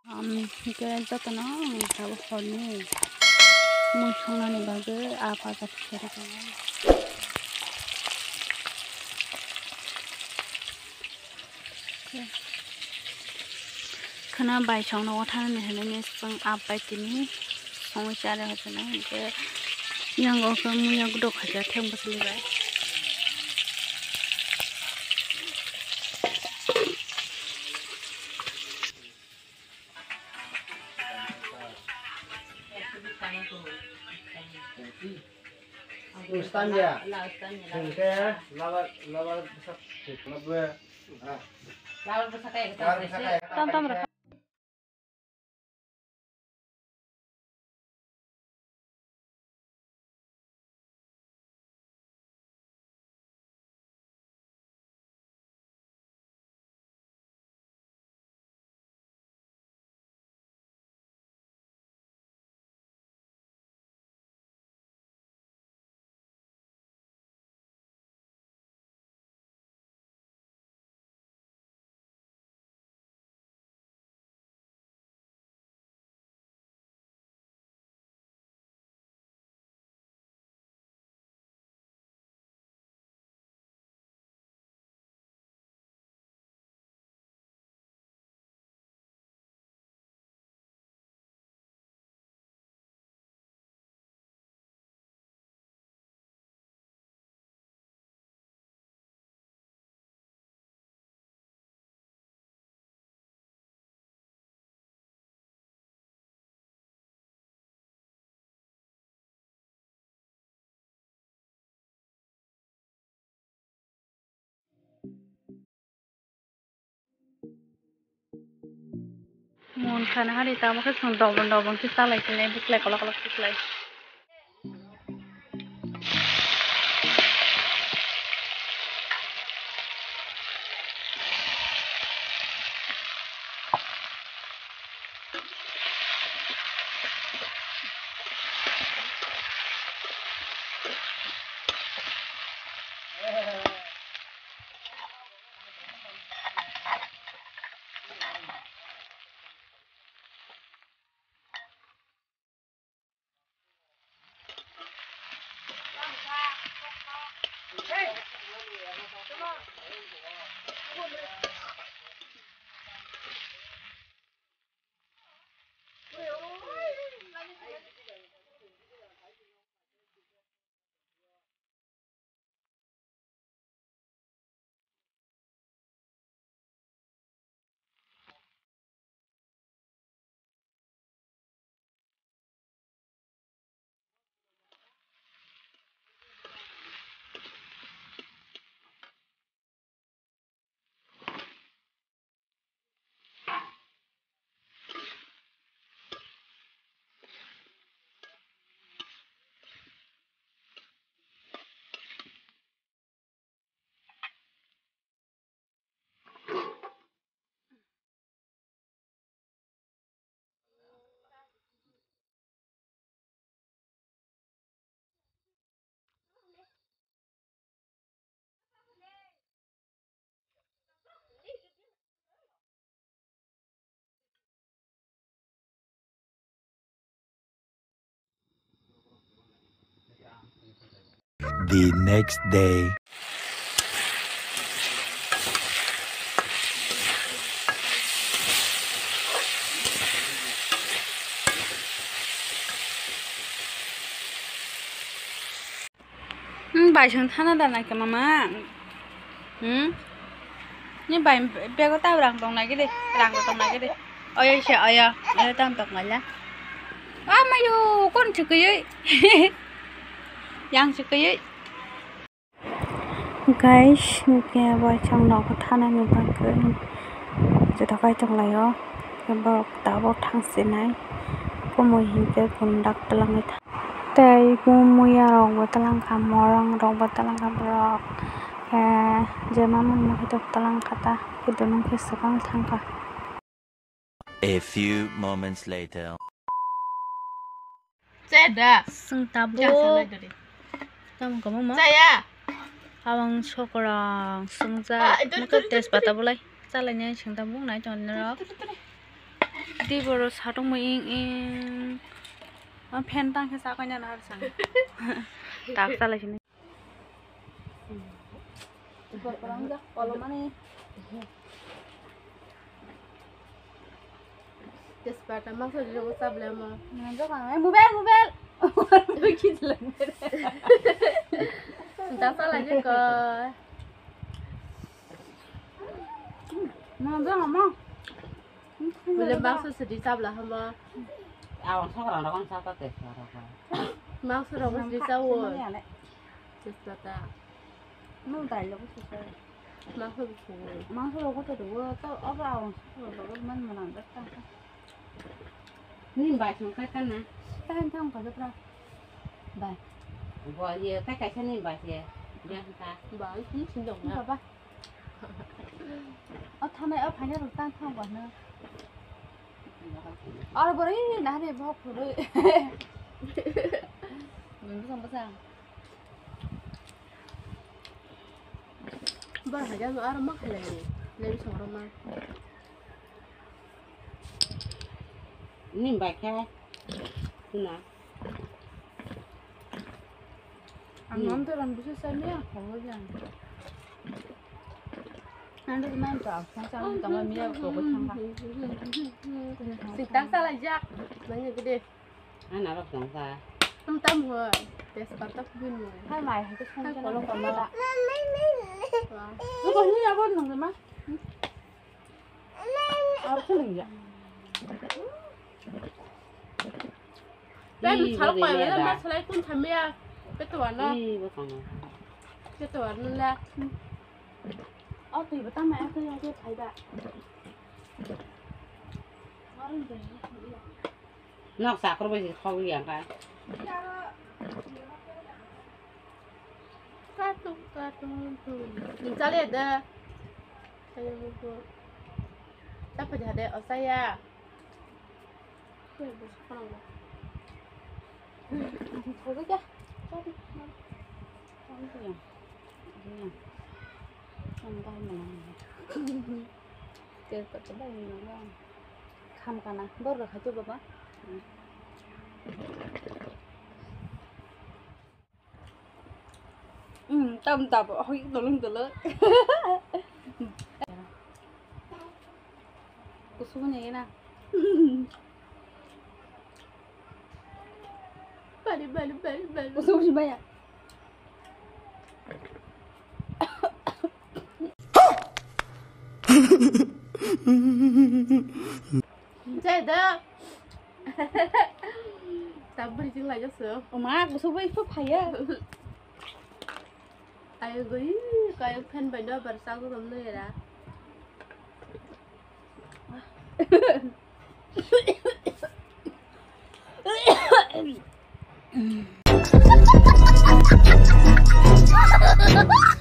Cái rất nó thảo phần này mua xong này bao giờ phải gặp cái đó khana bài xong nó thay này này sang bài tin xong trả lời hết này cái yang có cái mua yang đồ khá thêm một số vậy Ustaz ya, sehingga lawat besar, lawat besar kayak tam mereka muốn khana hari tao mà cái sòng đầu bằng cái sao lại cái này bút lại có bút lại The next day. bài chẳng thana đàn này cái mama nhưng bài bé có tao đằng tông này cái đi đằng của tông này cái đi ơi sợ ơi tao tông này lá mày vô con chụp cái gì yang chụp cái gì guys cái bài trong nó có thana nhiều bạn cườiจะทำไปจังไรอ๋อก็บอกตาบอกทางเส้นไหนก็มวยหินเจอคนดักตะลังไอ้ท่าแต่กูมวยรองบัตะลังคำมรองบัตะลังคำรอกแค่เจอมามันมาให้ตกตะลังคตาคือเดินนั่งคือสกังทางค่ะ A few moments later. Sedaซึ่งตาบุตามก็มั่ง saya Awang chokorang sungja, maka tes bata boleh. Salahnya sing tabung naik con nerok. đi bờ sao trong mày in pen tăng cái sao cái nhà nào sang tak salah sini coba perang jak kalau mana Desperta masuk di rumah sebelah mah. nanti kan mobil begitu lah Entah salah je ke. ngomong Boleh masuk sedih sebelah mah. Awan sekarang ada kan satu tes sekarang. Masuk rumah sedih sawah. Desperta. nó tài lo cái gì Masuk buku. mang số có thể đủ tao ở vào rồi mình mà làm đất ta Ni baik sama kan na. ta không không phải giúp đâu đây Buat dia tak kayak ni bahas dia. Dia tak. Baik ni sindong không na. phải ba ở thằng này ở phải nhớ được ta không phải nữa ở bữa đấy nãy đi học rồi mình không có sao Baru saja tu orang mak lagi. Lagi seorang mak. Ni baik kan? Nah. ăn mắm tôi làm bữa sau nữa không có gì ăn được mấy trò sáng sáng tao mới mua của cái thằng bạn Sintang salah jak. Banyak gede. Anak apa bangsa? Tam hoi. Desperta pun. hai mày thì cái không cho nó còn nó đã Wah. nó còn như nào bên rồi má à cái gì vậy Dan salah kau yang mana salah pun kami ketua na. Ih, bukan. Ketua na. ờ tùy vào tao mẹ tôi thấy đã Nak sakar besi kau yang kan? Katu. Minta lihat dah. Saya buku. Apa jadi oh saya. Saya bersekolah. thôi cái chứ cho đi không cái gì không tay mà làm chơi cỡ cái đây nó không cả nào bớt được hả chú baba tâm tập hỏi tụi lưng tụi lớn cô xuống này nè Balik. cô xuống gì bây giờ Saya dah. Sabar jeung lah sih. má cô xuống với phúc thầy á Ayo gue kayak pen benda bersatu kamu ya. Ha ha ha!